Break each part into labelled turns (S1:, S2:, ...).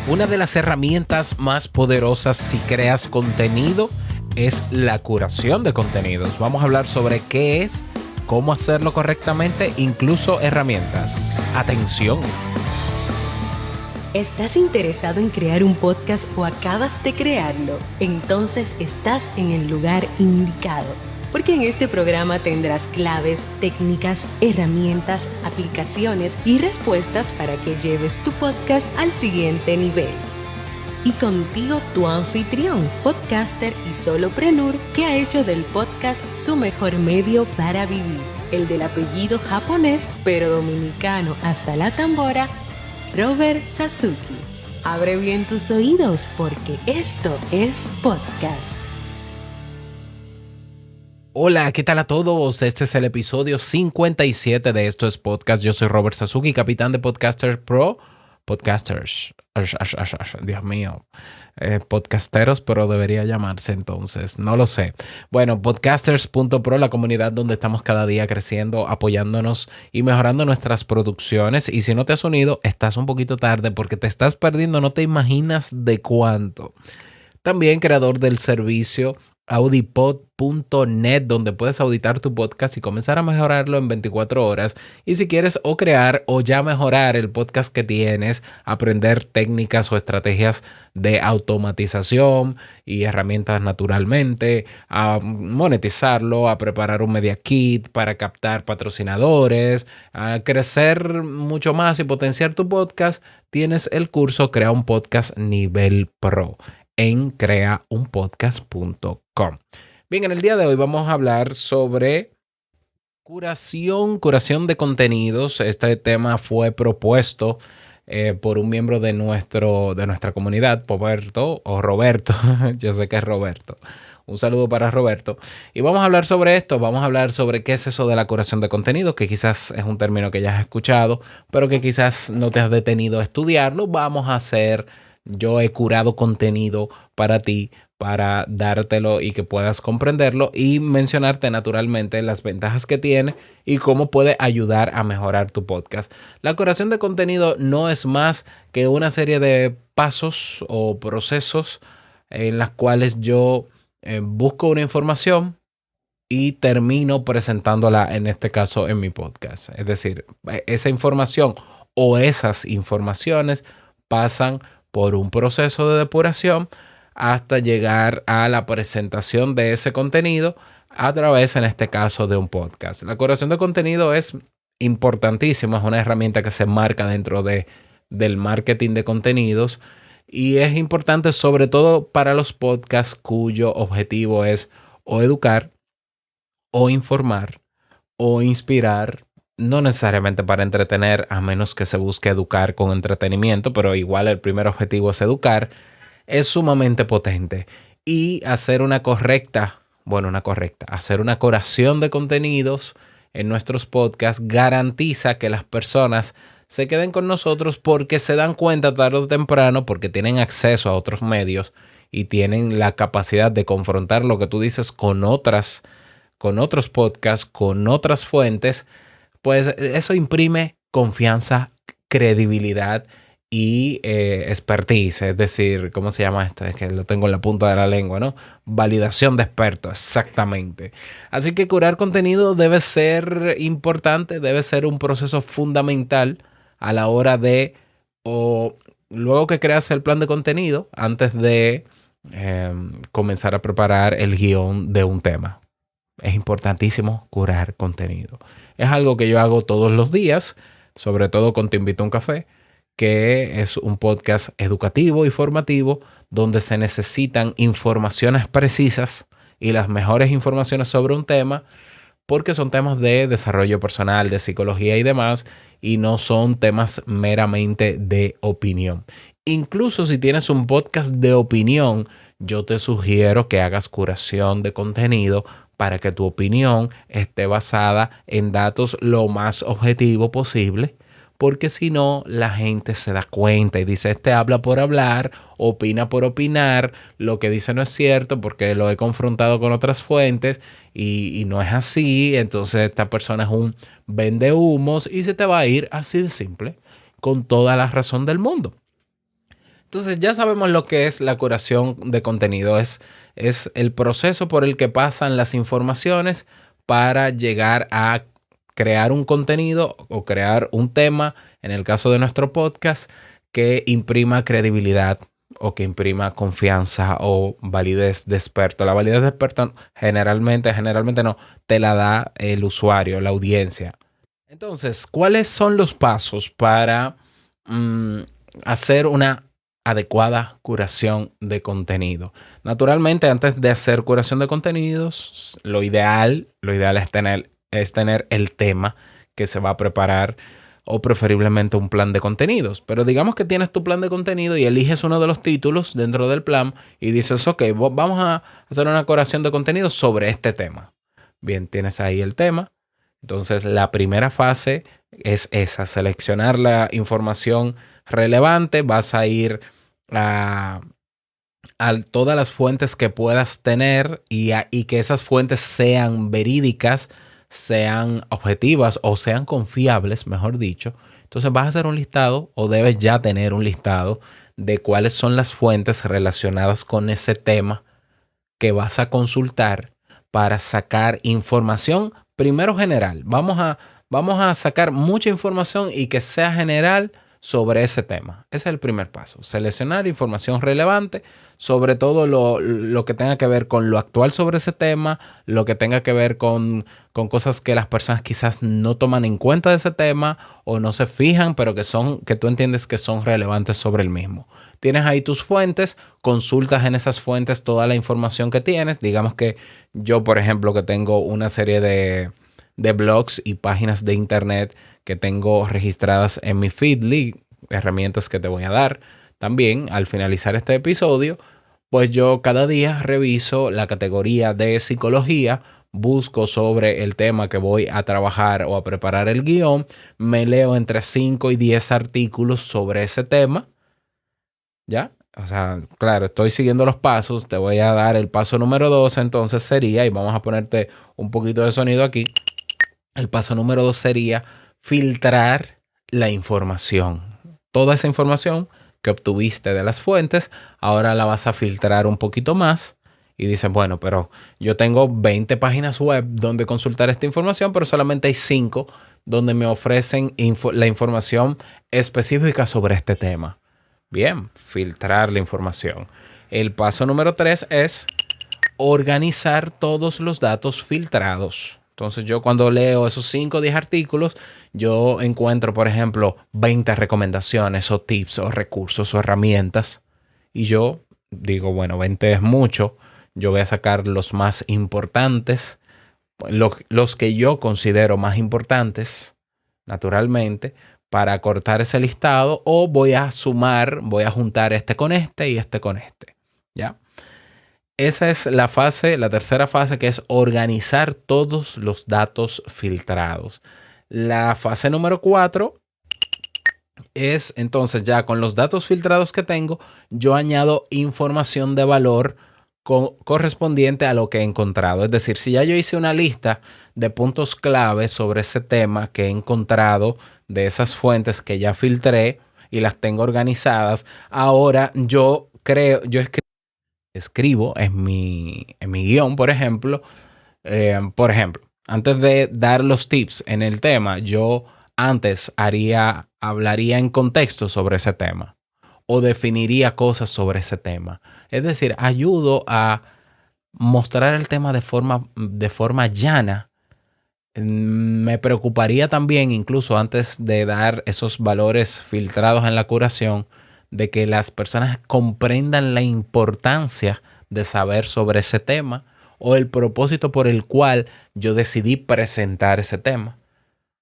S1: Una de las herramientas más poderosas si creas contenido es la curación de contenidos. Vamos a hablar sobre qué es, cómo hacerlo correctamente, incluso herramientas. ¡Atención!
S2: ¿Estás interesado en crear un podcast o acabas de crearlo? Entonces estás en el lugar indicado, porque en este programa tendrás claves, técnicas, herramientas, aplicaciones y respuestas para que lleves tu podcast al siguiente nivel. Y contigo tu anfitrión, podcaster y solopreneur que ha hecho del podcast su mejor medio para vivir, el del apellido japonés pero dominicano hasta la tambora, Robert Sasuki. Abre bien tus oídos porque esto es podcast.
S1: Hola, ¿qué tal a todos? Este es el episodio 57 de Esto es Podcast. Yo soy Robert Sasuki, capitán de Podcasters Pro. Podcasters, Dios mío, podcasteros, pero debería llamarse entonces, no lo sé. Bueno, podcasters.pro, la comunidad donde estamos cada día creciendo, apoyándonos y mejorando nuestras producciones. Y si no te has unido, estás un poquito tarde porque te estás perdiendo, no te imaginas de cuánto. También creador del servicio audipod.net, donde puedes auditar tu podcast y comenzar a mejorarlo en 24 horas. Y si quieres o crear o ya mejorar el podcast que tienes, aprender técnicas o estrategias de automatización y herramientas naturalmente, a monetizarlo, a preparar un media kit para captar patrocinadores, a crecer mucho más y potenciar tu podcast, tienes el curso Crea un Podcast Nivel Pro en creaunpodcast.com. Bien, en el día de hoy vamos a hablar sobre curación de contenidos. Este tema fue propuesto por un miembro de nuestra comunidad, Roberto. Yo sé que es Roberto. Un saludo para Roberto. Y vamos a hablar sobre esto. Vamos a hablar sobre qué es eso de la curación de contenido, que quizás es un término que ya has escuchado, pero que quizás no te has detenido a estudiarlo. Yo he curado contenido para ti, para dártelo y que puedas comprenderlo y mencionarte naturalmente las ventajas que tiene y cómo puede ayudar a mejorar tu podcast. La curación de contenido no es más que una serie de pasos o procesos en las cuales yo busco una información y termino presentándola, en este caso, en mi podcast. Es decir, esa información o esas informaciones pasan por un proceso de depuración hasta llegar a la presentación de ese contenido a través, en este caso, de un podcast. La curación de contenido es importantísima, es una herramienta que se marca dentro del marketing de contenidos y es importante sobre todo para los podcasts cuyo objetivo es o educar, o informar, o inspirar. No necesariamente para entretener, a menos que se busque educar con entretenimiento, pero igual el primer objetivo es educar, es sumamente potente. Y hacer hacer una curación de contenidos en nuestros podcasts garantiza que las personas se queden con nosotros porque se dan cuenta tarde o temprano, porque tienen acceso a otros medios y tienen la capacidad de confrontar lo que tú dices con otros podcasts, con otras fuentes. Pues eso imprime confianza, credibilidad y expertise. Es decir, ¿cómo se llama esto? Es que lo tengo en la punta de la lengua, ¿no? Validación de expertos, exactamente. Así que curar contenido debe ser importante, debe ser un proceso fundamental a la hora de, o luego que creas el plan de contenido, antes de comenzar a preparar el guión de un tema. Es importantísimo curar contenido. Es algo que yo hago todos los días, sobre todo con Te Invito a un Café, que es un podcast educativo y formativo donde se necesitan informaciones precisas y las mejores informaciones sobre un tema, porque son temas de desarrollo personal, de psicología y demás, y no son temas meramente de opinión. Incluso si tienes un podcast de opinión, yo te sugiero que hagas curación de contenido para que tu opinión esté basada en datos lo más objetivo posible, porque si no, la gente se da cuenta y dice, este habla por hablar, opina por opinar, lo que dice no es cierto porque lo he confrontado con otras fuentes y no es así, entonces esta persona es un vendehumos y se te va a ir así de simple, con toda la razón del mundo. Entonces ya sabemos lo que es la curación de contenido. Es el proceso por el que pasan las informaciones para llegar a crear un contenido o crear un tema, en el caso de nuestro podcast, que imprima credibilidad o que imprima confianza o validez de experto. La validez de experto generalmente no, te la da el usuario, la audiencia. Entonces, ¿cuáles son los pasos para mm, hacer una adecuada curación de contenido? Naturalmente, antes de hacer curación de contenidos, lo ideal es tener el tema que se va a preparar o preferiblemente un plan de contenidos. Pero digamos que tienes tu plan de contenido y eliges uno de los títulos dentro del plan y dices, ok, vamos a hacer una curación de contenidos sobre este tema. Bien, tienes ahí el tema. Entonces, la primera fase es esa, seleccionar la información relevante. Vas a ir a todas las fuentes que puedas tener y que esas fuentes sean verídicas, sean objetivas o sean confiables, mejor dicho. Entonces vas a hacer un listado o debes ya tener un listado de cuáles son las fuentes relacionadas con ese tema que vas a consultar para sacar información, primero general. Vamos a sacar mucha información y que sea general sobre ese tema. Ese es el primer paso. Seleccionar información relevante, sobre todo lo que tenga que ver con lo actual sobre ese tema, lo que tenga que ver con cosas que las personas quizás no toman en cuenta de ese tema o no se fijan, pero que tú entiendes que son relevantes sobre el mismo. Tienes ahí tus fuentes, consultas en esas fuentes toda la información que tienes. Digamos que yo, por ejemplo, que tengo una serie de blogs y páginas de internet que tengo registradas en mi Feedly, herramientas que te voy a dar también al finalizar este episodio, pues yo cada día reviso la categoría de psicología, busco sobre el tema que voy a trabajar o a preparar el guión, me leo entre 5 y 10 artículos sobre ese tema, ¿ya? O sea, claro, estoy siguiendo los pasos, te voy a dar el paso número 2, entonces sería, y vamos a ponerte un poquito de sonido aquí, el paso número 2 sería filtrar la información. Toda esa información que obtuviste de las fuentes, ahora la vas a filtrar un poquito más y dices, bueno, pero yo tengo 20 páginas web donde consultar esta información, pero solamente hay 5 donde me ofrecen la información específica sobre este tema. Bien, filtrar la información. El paso número 3 es organizar todos los datos filtrados. Entonces yo cuando leo esos 5 o 10 artículos, yo encuentro, por ejemplo, 20 recomendaciones o tips o recursos o herramientas. Y yo digo, bueno, 20 es mucho. Yo voy a sacar los más importantes, los que yo considero más importantes, naturalmente, para cortar ese listado, o voy a sumar, voy a juntar este con este y este con este. ¿Ya? Esa es la fase, la tercera fase, que es organizar todos los datos filtrados. La fase número 4 es entonces ya con los datos filtrados que tengo, yo añado información de valor correspondiente a lo que he encontrado. Es decir, si ya yo hice una lista de puntos clave sobre ese tema que he encontrado de esas fuentes que ya filtré y las tengo organizadas, ahora yo escribo en mi guión, por ejemplo, antes de dar los tips en el tema, yo antes hablaría en contexto sobre ese tema o definiría cosas sobre ese tema. Es decir, ayudo a mostrar el tema de forma llana. Me preocuparía también, incluso antes de dar esos valores filtrados en la curación, de que las personas comprendan la importancia de saber sobre ese tema o el propósito por el cual yo decidí presentar ese tema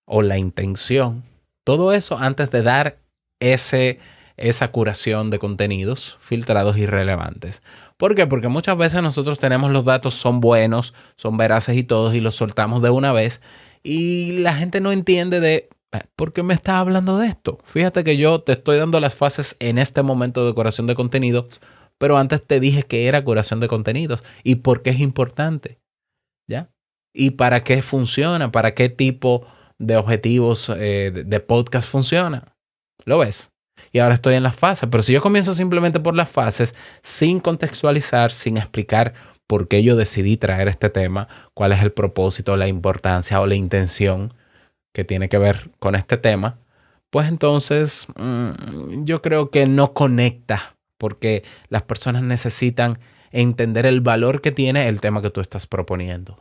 S1: o la intención. Todo eso antes de dar esa curación de contenidos filtrados y relevantes. ¿Por qué? Porque muchas veces nosotros tenemos los datos, son buenos, son veraces y todos, y los soltamos de una vez y la gente no entiende ¿por qué me estás hablando de esto? Fíjate que yo te estoy dando las fases en este momento de curación de contenidos, pero antes te dije que era curación de contenidos y por qué es importante, ¿ya? Y para qué funciona, para qué tipo de objetivos de podcast funciona. ¿Lo ves? Y ahora estoy en las fases. Pero si yo comienzo simplemente por las fases, sin contextualizar, sin explicar por qué yo decidí traer este tema, cuál es el propósito, la importancia o la intención que tiene que ver con este tema, pues entonces yo creo que no conecta, porque las personas necesitan entender el valor que tiene el tema que tú estás proponiendo.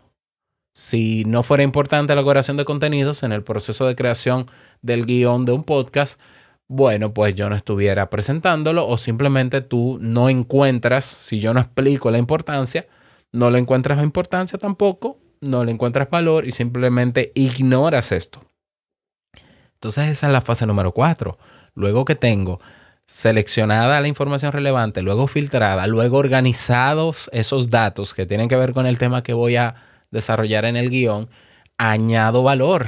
S1: Si no fuera importante la creación de contenidos en el proceso de creación del guión de un podcast, bueno, pues yo no estuviera presentándolo, o simplemente tú no encuentras, si yo no explico la importancia, no le encuentras importancia tampoco, no le encuentras valor y simplemente ignoras esto. Entonces esa es la fase número 4. Luego que tengo seleccionada la información relevante, luego filtrada, luego organizados esos datos que tienen que ver con el tema que voy a desarrollar en el guión, añado valor.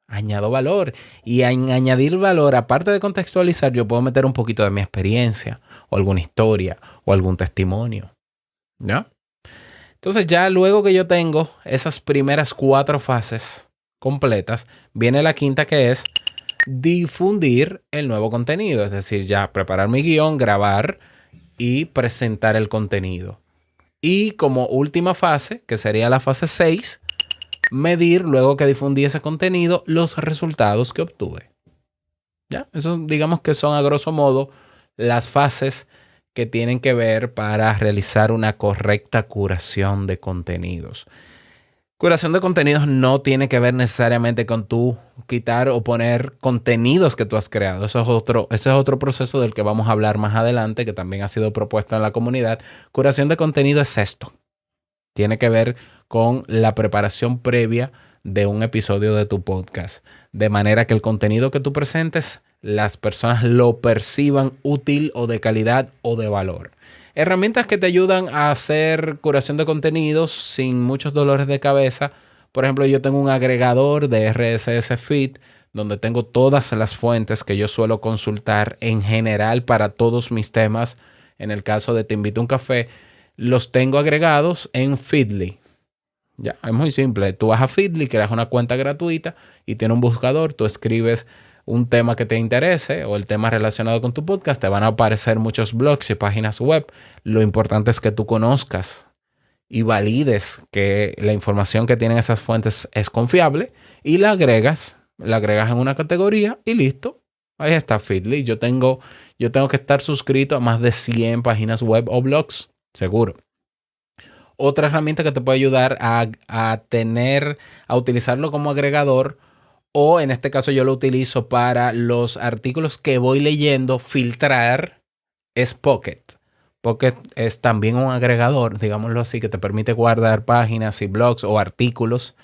S1: Añado valor. Y en añadir valor, aparte de contextualizar, yo puedo meter un poquito de mi experiencia, o alguna historia, o algún testimonio. ¿No? Entonces ya luego que yo tengo esas primeras 4 fases completas, viene la quinta, que es difundir el nuevo contenido. Es decir, ya preparar mi guión, grabar y presentar el contenido. Y como última fase, que sería la fase 6, medir, luego que difundí ese contenido, los resultados que obtuve. ¿Ya? Eso digamos que son a grosso modo las fases que tienen que ver para realizar una correcta curación de contenidos. Curación de contenidos no tiene que ver necesariamente con tú quitar o poner contenidos que tú has creado. Ese es otro proceso del que vamos a hablar más adelante, que también ha sido propuesto en la comunidad. Curación de contenido es esto. Tiene que ver con la preparación previa de un episodio de tu podcast, de manera que el contenido que tú presentes, las personas lo perciban útil o de calidad o de valor. Herramientas que te ayudan a hacer curación de contenidos sin muchos dolores de cabeza. Por ejemplo, yo tengo un agregador de RSS Feed donde tengo todas las fuentes que yo suelo consultar en general para todos mis temas. En el caso de Te Invito a un Café, los tengo agregados en Feedly. Ya, es muy simple. Tú vas a Feedly, creas una cuenta gratuita y tiene un buscador. Tú escribes un tema que te interese o el tema relacionado con tu podcast. Te van a aparecer muchos blogs y páginas web. Lo importante es que tú conozcas y valides que la información que tienen esas fuentes es confiable y la agregas en una categoría y listo. Ahí está Feedly. Yo tengo que estar suscrito a más de 100 páginas web o blogs, seguro. Otra herramienta que te puede ayudar a utilizarlo como agregador, o en este caso yo lo utilizo para los artículos que voy leyendo, filtrar, es Pocket. Pocket es también un agregador, digámoslo así, que te permite guardar páginas y blogs o artículos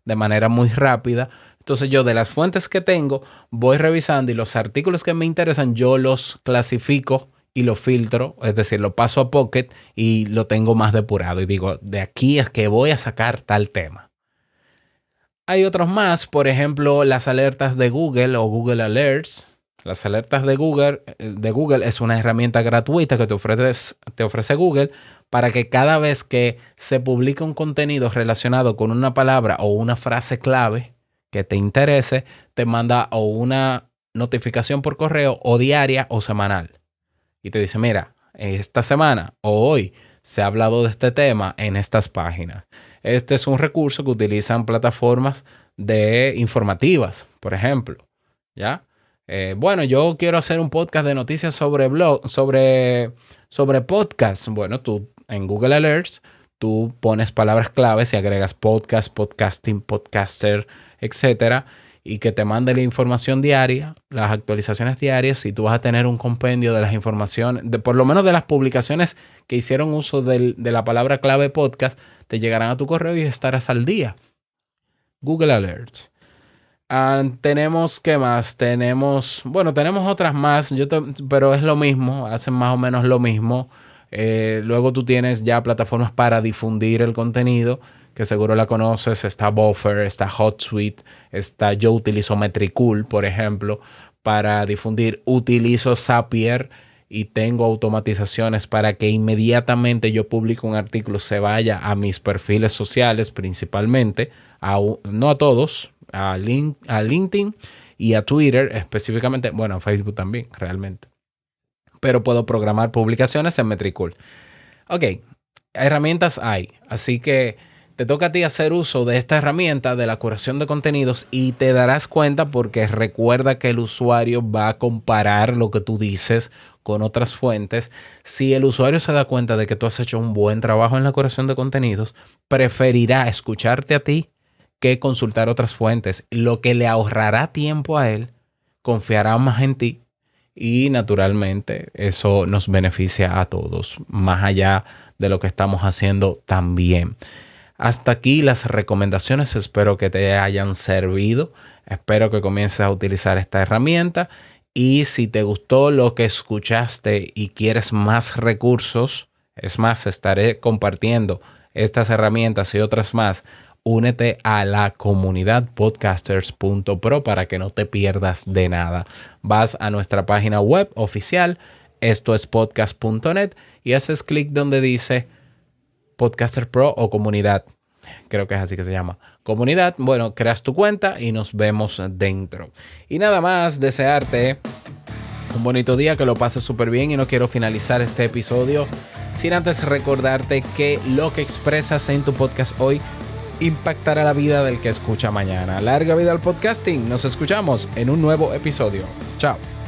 S1: de manera muy rápida. Entonces yo, de las fuentes que tengo, voy revisando y los artículos que me interesan yo los clasifico y lo filtro, es decir, lo paso a Pocket y lo tengo más depurado y digo, de aquí es que voy a sacar tal tema. Hay otros más, por ejemplo, las alertas de Google o Google Alerts. Las alertas de Google es una herramienta gratuita que te ofrece Google para que cada vez que se publique un contenido relacionado con una palabra o una frase clave que te interese, te manda o una notificación por correo o diaria o semanal. Y te dice, mira, esta semana o hoy se ha hablado de este tema en estas páginas. Este es un recurso que utilizan plataformas de informativas, por ejemplo. ¿Ya? Bueno, yo quiero hacer un podcast de noticias sobre podcast. Bueno, tú en Google Alerts, tú pones palabras claves y agregas podcast, podcasting, podcaster, etcétera, y que te mande la información diaria, las actualizaciones diarias, y tú vas a tener un compendio de las informaciones, por lo menos de las publicaciones que hicieron uso de la palabra clave podcast, te llegarán a tu correo y estarás al día. Google Alerts. Tenemos, ¿qué más? Tenemos otras más, pero es lo mismo, hacen más o menos lo mismo. Luego tú tienes ya plataformas para difundir el contenido, que seguro la conoces. Está Buffer, está HotSuite, yo utilizo Metricool, por ejemplo, para difundir. Utilizo Zapier y tengo automatizaciones para que inmediatamente yo publico un artículo se vaya a mis perfiles sociales, principalmente, no a todos, a LinkedIn y a Twitter específicamente, bueno, a Facebook también, realmente. Pero puedo programar publicaciones en Metricool. Ok, herramientas hay, así que te toca a ti hacer uso de esta herramienta de la curación de contenidos y te darás cuenta porque recuerda que el usuario va a comparar lo que tú dices con otras fuentes. Si el usuario se da cuenta de que tú has hecho un buen trabajo en la curación de contenidos, preferirá escucharte a ti que consultar otras fuentes, lo que le ahorrará tiempo a él, confiará más en ti y naturalmente eso nos beneficia a todos, más allá de lo que estamos haciendo también. Hasta aquí las recomendaciones, espero que te hayan servido, espero que comiences a utilizar esta herramienta y si te gustó lo que escuchaste y quieres más recursos, es más, estaré compartiendo estas herramientas y otras más. Únete a la comunidad podcasters.pro para que no te pierdas de nada. Vas a nuestra página web oficial, esto es podcast.net, y haces clic donde dice Podcaster Pro o comunidad. Creo que es así que se llama. Comunidad. Bueno, creas tu cuenta y nos vemos dentro. Y nada más, desearte un bonito día, que lo pases súper bien y no quiero finalizar este episodio sin antes recordarte que lo que expresas en tu podcast hoy impactará la vida del que escucha mañana. Larga vida al podcasting. Nos escuchamos en un nuevo episodio. Chao.